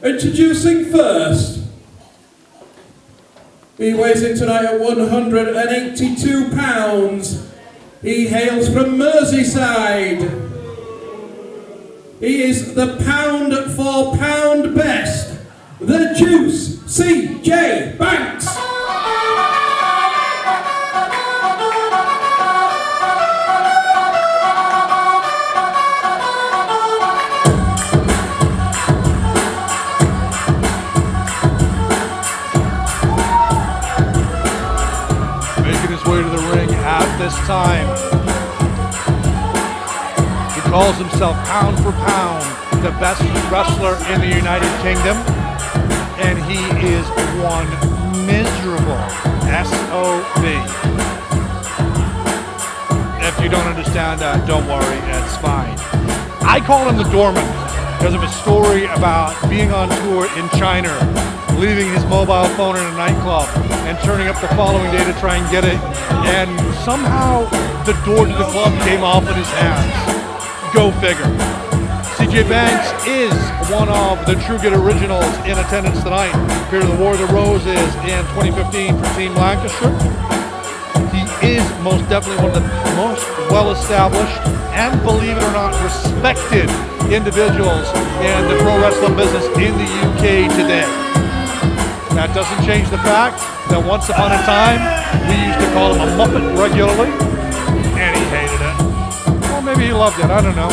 Introducing first, he weighs in tonight at 182 pounds. He hails from Merseyside. He is the pound for pound best, the Juice, CJ Banks. This time, he calls himself pound for pound the best wrestler in the United Kingdom, and he is one miserable SOB. If you don't understand that, don't worry, it's fine. I call him the doorman because of his story about being on tour in China, leaving his mobile phone in a nightclub and turning up the following day to try and get it, and somehow the door to the club came off in his hands. Go figure. CJ Banks is one of the True Grit originals in attendance tonight here to the War of the Roses in 2015 for Team Lancashire. He is most definitely one of the most well-established and, believe it or not, respected individuals in the pro wrestling business in the UK today. That doesn't change the fact that once upon a time, we used to call him a Muppet regularly, and he hated it. Or maybe he loved it, I don't know.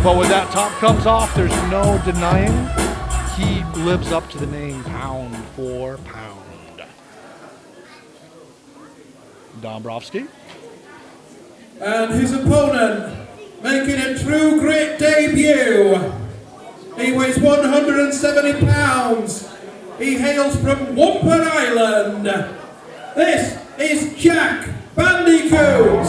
But when that top comes off, there's no denying he lives up to the name pound for pound. Dombrowski. And his opponent, making a True Grit debut. He weighs 170 pounds. He hails from Wumper Island. This is Jack Bandicoot.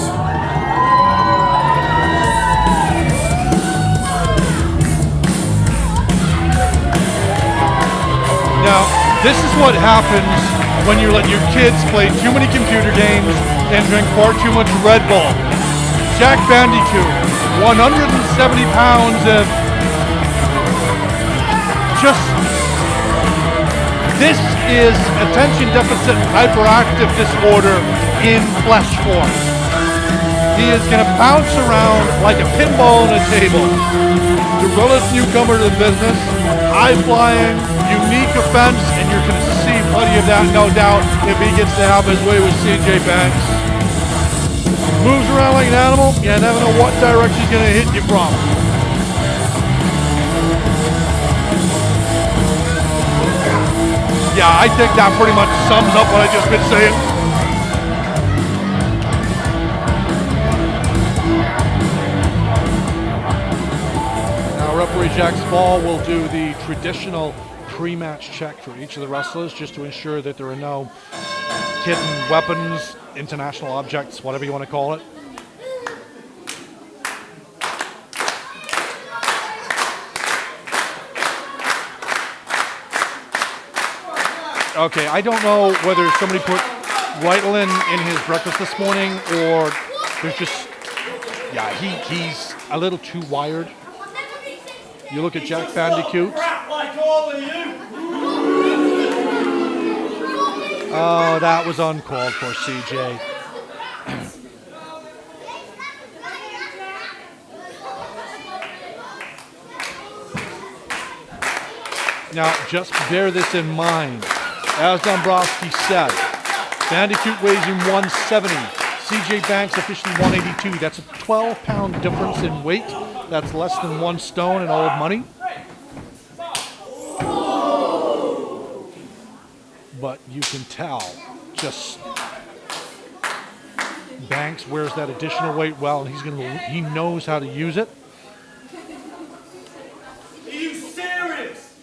Now, this is what happens when you let your kids play too many computer games and drink far too much Red Bull. Jack Bandicoot, 170 pounds of this is attention deficit hyperactive disorder in flesh form. He is going to bounce around like a pinball on a table. Gorilla's newcomer to the business, high-flying, unique offense, and you're going to see plenty of that, no doubt, if he gets to have his way with CJ Banks. Moves around like an animal, you never know what direction he's going to hit you from. Yeah, I think that pretty much sums up what I just been saying. Now, referee Jack Spall will do the traditional pre-match check for each of the wrestlers just to ensure that there are no hidden weapons, international objects, whatever you want to call it. Okay, I don't know whether somebody put Ritalin in his breakfast this morning or there's just, yeah, he's a little too wired. You look at Jack Bandicoot. Oh, that was uncalled for, CJ. Now, just bear this in mind. As Dombrowski said, Bandicoot weighs in 170. CJ Banks officially 182. That's a 12-pound difference in weight. That's less than 1 stone in old money. But you can tell, just Banks wears that additional weight well, and he knows how to use it. Are you serious?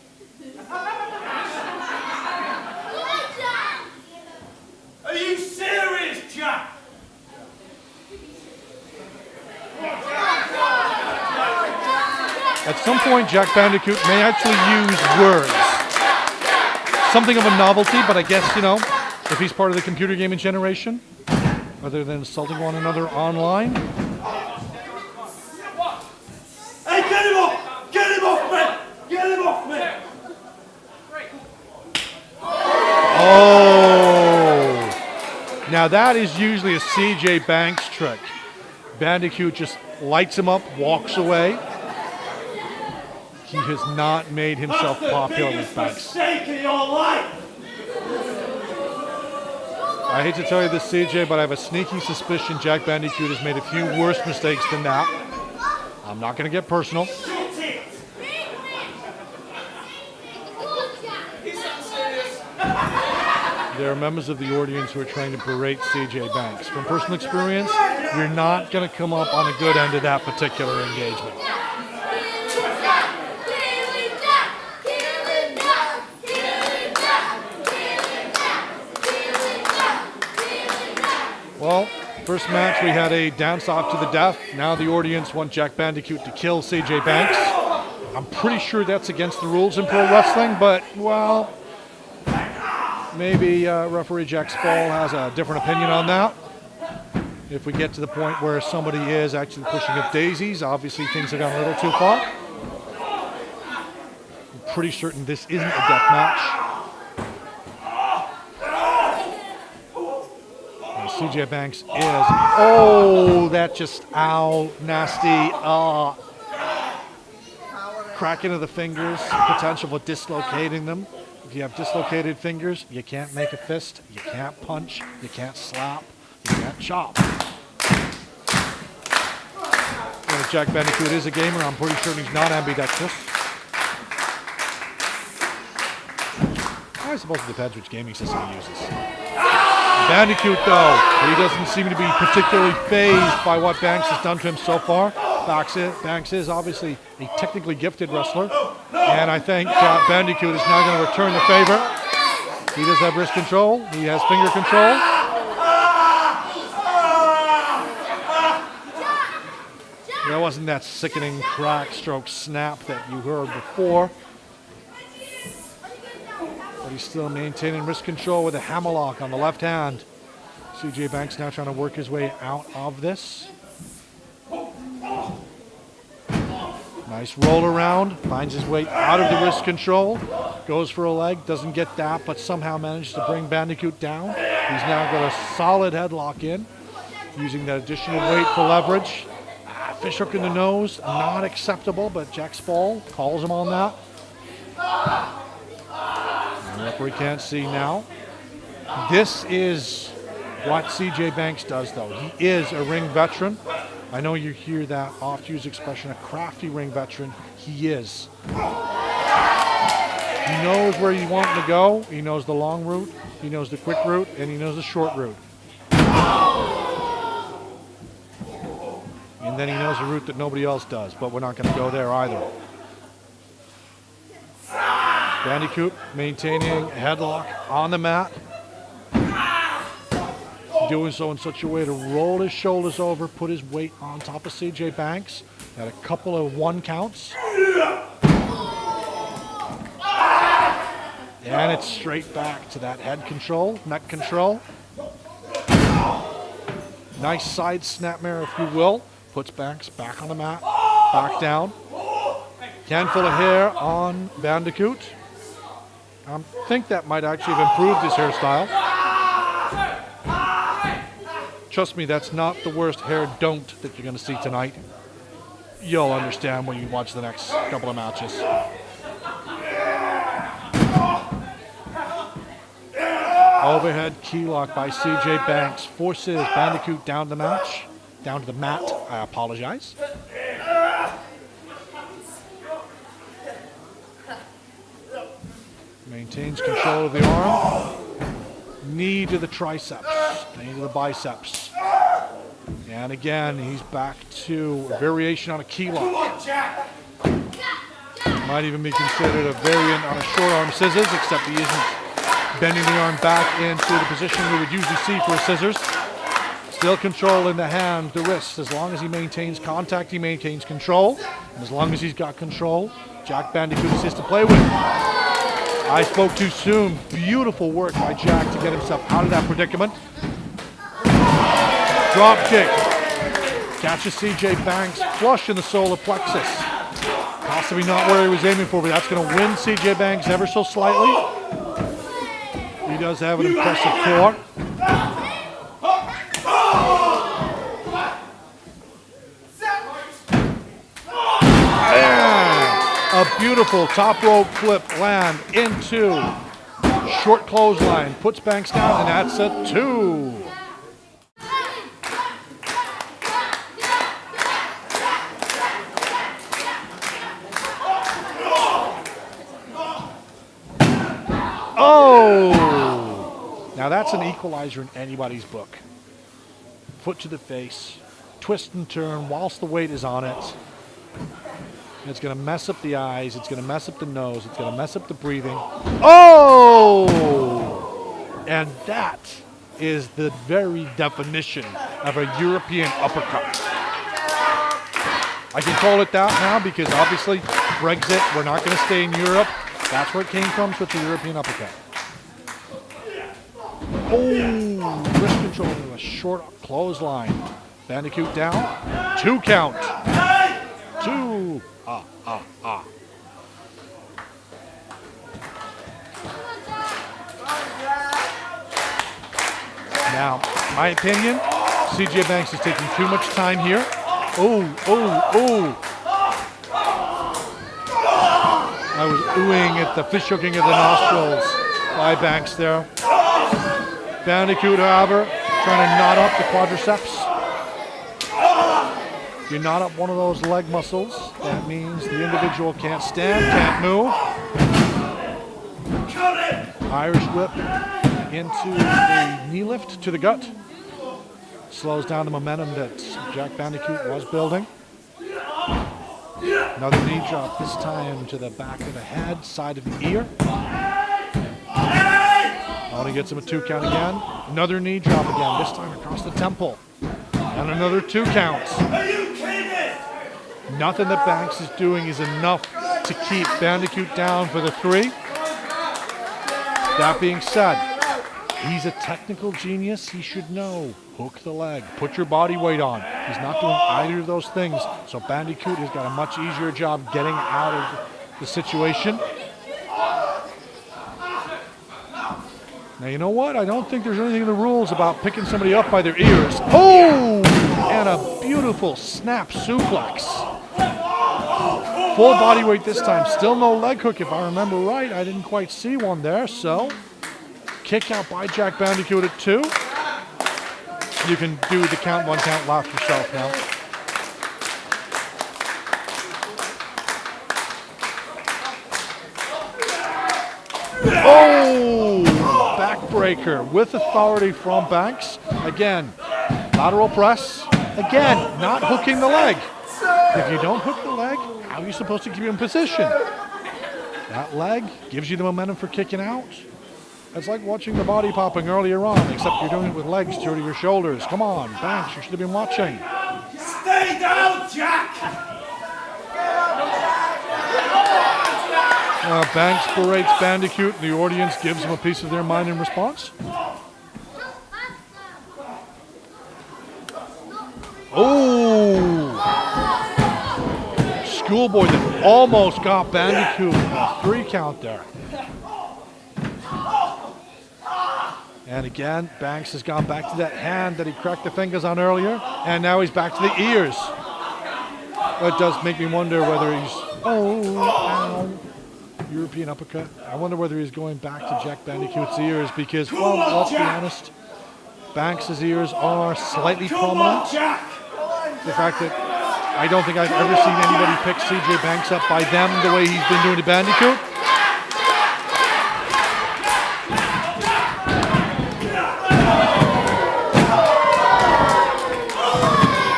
Are you serious, Jack? At some point, Jack Bandicoot may actually use words. Something of a novelty, but I guess, you know, if he's part of the computer gaming generation, other than insulting one another online. Hey, get him off! Get him off, man! Now that is usually a CJ Banks trick. Bandicoot just lights him up, walks away. He has not made himself popular with Banks. Mistake in your life. I hate to tell you this, CJ, but I have a sneaky suspicion Jack Bandicoot has made a few worse mistakes than that. I'm not going to get personal. Shoot it. He's not serious. There are members of the audience who are trying to berate CJ Banks. From personal experience, you're not going to come up on a good end of that particular engagement. Well, first match we had a dance off to the death. Now the audience want Jack Bandicoot to kill CJ Banks. I'm pretty sure that's against the rules in pro wrestling, but, well, maybe referee Jack Spall has a different opinion on that. If we get to the point where somebody is actually pushing up daisies, obviously things have gone a little too far. I'm pretty certain this isn't a death match. CJ Banks is, oh, that just, ow, nasty, crack into the fingers, potential for dislocating them. If you have dislocated fingers, you can't make a fist, you can't punch, you can't slap, you can't chop. And if Jack Bandicoot is a gamer, I'm pretty sure he's not ambidextrous. I suppose it depends which gaming system he uses. Bandicoot, though, he doesn't seem to be particularly phased by what Banks has done to him so far. Banks is obviously a technically gifted wrestler, and I think Bandicoot is now going to return the favor. He does have wrist control. He has finger control. There wasn't that sickening crack stroke snap that you heard before. But he's still maintaining wrist control with a hammerlock on the left hand. CJ Banks now trying to work his way out of this. Nice roll around, finds his way out of the wrist control, goes for a leg, doesn't get that, but somehow manages to bring Bandicoot down. He's now got a solid headlock in, using that additional weight for leverage. Fish hook in the nose, not acceptable, but Jack Spall calls him on that. The referee can't see now. This is what CJ Banks does, though. He is a ring veteran. I know you hear that oft-used expression, a crafty ring veteran. He is. He knows where you want him to go. He knows the long route, he knows the quick route, and he knows the short route. And then he knows a route that nobody else does, but we're not going to go there either. Bandicoot maintaining a headlock on the mat. Doing so in such a way to roll his shoulders over, put his weight on top of CJ Banks at a couple of one counts. And it's straight back to that head control, neck control. Nice side snapmare, if you will. Puts Banks back on the mat, back down. Handful of hair on Bandicoot. I think that might actually have improved his hairstyle. Trust me, that's not the worst hair don't that you're going to see tonight. You'll understand when you watch the next couple of matches. Overhead key lock by CJ Banks forces Bandicoot down to the mat. I apologize. Maintains control of the arm. Knee to the triceps, knee to the biceps. And again, he's back to a variation on a key lock. Might even be considered a variant on a short arm scissors, except he isn't bending the arm back into the position we would usually see for a scissors. Still control in the hand, the wrist. As long as he maintains contact, he maintains control. And as long as he's got control, Jack Bandicoot is his to play with. I spoke too soon. Beautiful work by Jack to get himself out of that predicament. Drop kick. Catches CJ Banks flush in the solar plexus. Possibly not where he was aiming for, but that's going to win CJ Banks ever so slightly. He does have an impressive core. A beautiful top rope flip land into short clothesline. Puts Banks down, and that's a 2. Oh! Now that's an equalizer in anybody's book. Foot to the face, twist and turn whilst the weight is on it. It's going to mess up the eyes. It's going to mess up the nose. It's going to mess up the breathing. Oh! And that is the very definition of a European uppercut. I can call it that now because obviously Brexit, we're not going to stay in Europe. That's where it came from, so it's a European uppercut. Oh! Wrist control to a short clothesline. Bandicoot down. 2 count. 2. Now, my opinion, CJ Banks is taking too much time here. Oh. I was oohing at the fish hooking of the nostrils by Banks there. Bandicoot, however, trying to knot up the quadriceps. You knot up one of those leg muscles, that means the individual can't stand, can't move. Irish whip into the knee lift to the gut. Slows down the momentum that Jack Bandicoot was building. Another knee drop, this time to the back of the head, side of the ear. Only gets him a 2 count again. Another knee drop again, this time across the temple. And another 2 counts. Nothing that Banks is doing is enough to keep Bandicoot down for the 3. That being said, he's a technical genius. He should know. Hook the leg. Put your body weight on. He's not doing either of those things. So Bandicoot has got a much easier job getting out of the situation. Now, you know what? I don't think there's anything in the rules about picking somebody up by their ears. Oh! And a beautiful snap suplex. Full body weight this time. Still no leg hook, if I remember right. I didn't quite see one there, so kick out by Jack Bandicoot at 2. You can do the count, 1 count, laugh yourself now. Oh! Backbreaker with authority from Banks. Again, lateral press. Again, not hooking the leg. If you don't hook the leg, how are you supposed to keep you in position? That leg gives you the momentum for kicking out. It's like watching the body popping earlier on, except you're doing it with legs to your shoulders. Come on, Banks, you should have been watching. Stay down, Jack! Banks berates Bandicoot, and the audience gives him a piece of their mind in response. Oh! Schoolboy that almost got Bandicoot a 3 count there. And again, Banks has gone back to that hand that he cracked the fingers on earlier, and now he's back to the ears. That does make me wonder whether he's, ow, European uppercut. I wonder whether he's going back to Jack Bandicoot's ears because, well, let's be honest, Banks' ears are slightly prominent. The fact that I don't think I've ever seen anybody pick CJ Banks up by them the way he's been doing to Bandicoot.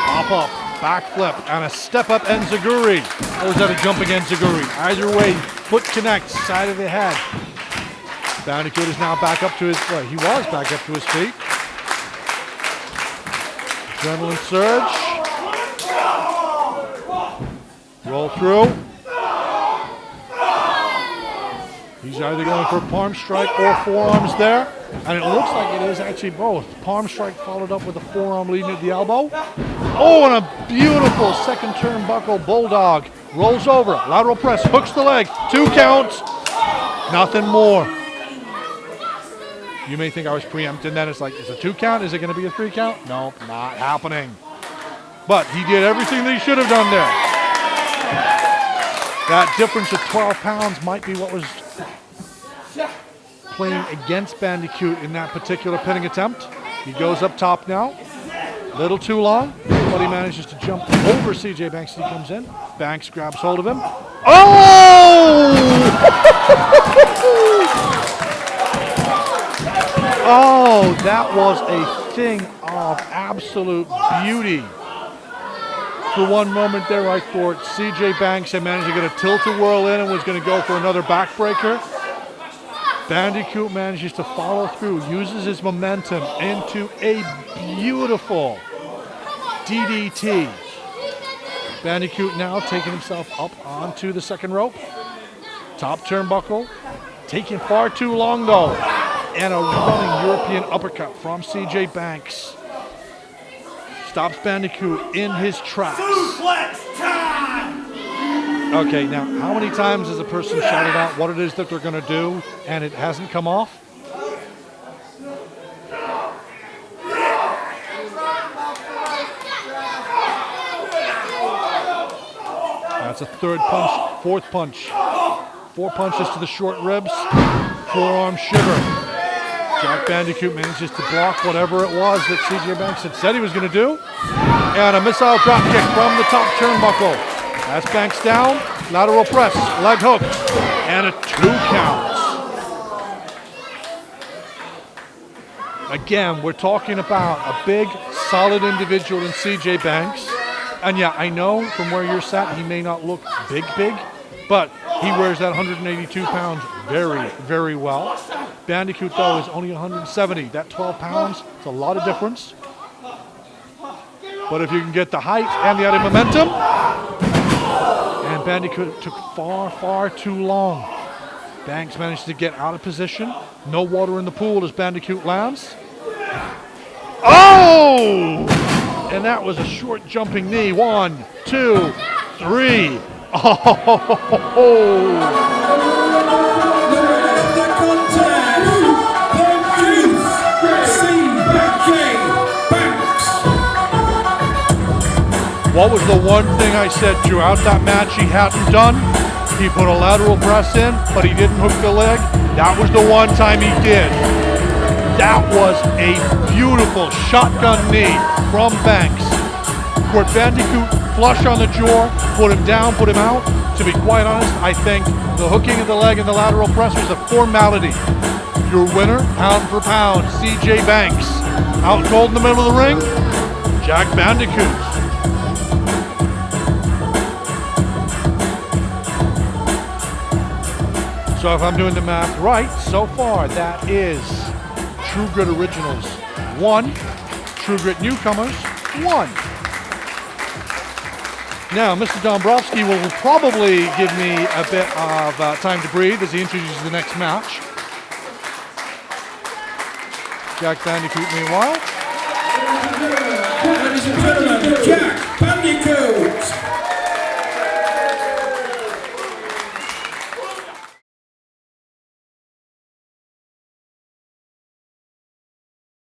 Pop up, backflip, and a step-up enziguri. Or was that a jumping enziguri? Either way, foot connects, side of the head. Bandicoot is now back up to his, well, he was back up to his feet. Adrenaline surge. Roll through. He's either going for a palm strike or forearms there. And it looks like it is actually both. Palm strike followed up with a forearm leading to the elbow. Oh, and a beautiful second turnbuckle bulldog. Rolls over, lateral press, hooks the leg. 2 counts, nothing more. You may think I was preempting that. It's like, is it a 2 count? Is it going to be a 3 count? Nope, not happening. But he did everything that he should have done there. That difference of 12 pounds might be what was playing against Bandicoot in that particular pinning attempt. He goes up top now. Little too long, but he manages to jump over CJ Banks as he comes in. Banks grabs hold of him. Oh! Oh, that was a thing of absolute beauty. For one moment there, I thought CJ Banks had managed to get a tilt-a-whirl in and was going to go for another backbreaker. Bandicoot manages to follow through, uses his momentum into a beautiful DDT. Bandicoot now taking himself up onto the second rope. Top turnbuckle. Taking far too long though. And a running European uppercut from CJ Banks. Stops Bandicoot in his tracks. Suplex time! Okay, now how many times has a person shouted out what it is that they're going to do and it hasn't come off? That's a third punch, fourth punch. 4 punches to the short ribs, forearm shiver. Jack Bandicoot manages to block whatever it was that CJ Banks had said he was going to do. And a missile drop kick from the top turnbuckle. That's Banks down, lateral press, leg hook, and a 2 count. Again, we're talking about a big, solid individual in CJ Banks. And yeah, I know from where you're sat, he may not look big, but he wears that 182 pounds very, very well. Bandicoot, though, is only 170. That 12 pounds, it's a lot of difference. But if you can get the height and the added momentum, and Bandicoot took far, far too long. Banks managed to get out of position. No water in the pool as Bandicoot lands. Oh! And that was a short jumping knee. 1, 2, 3. Oh! What was the one thing I said throughout that match he hadn't done? He put a lateral press in, but he didn't hook the leg. That was the one time he did. That was a beautiful shotgun knee from Banks. Put Bandicoot flush on the jaw, put him down, put him out. To be quite honest, I think the hooking of the leg and the lateral press was a formality. Your winner, pound for pound, CJ Banks. Out cold in the middle of the ring, Jack Bandicoot. So if I'm doing the math right, so far that is True Grit Originals 1, True Grit Newcomers 1. Now, Mr. Dombrowski will probably give me a bit of time to breathe as he introduces the next match. Jack Bandicoot, meanwhile,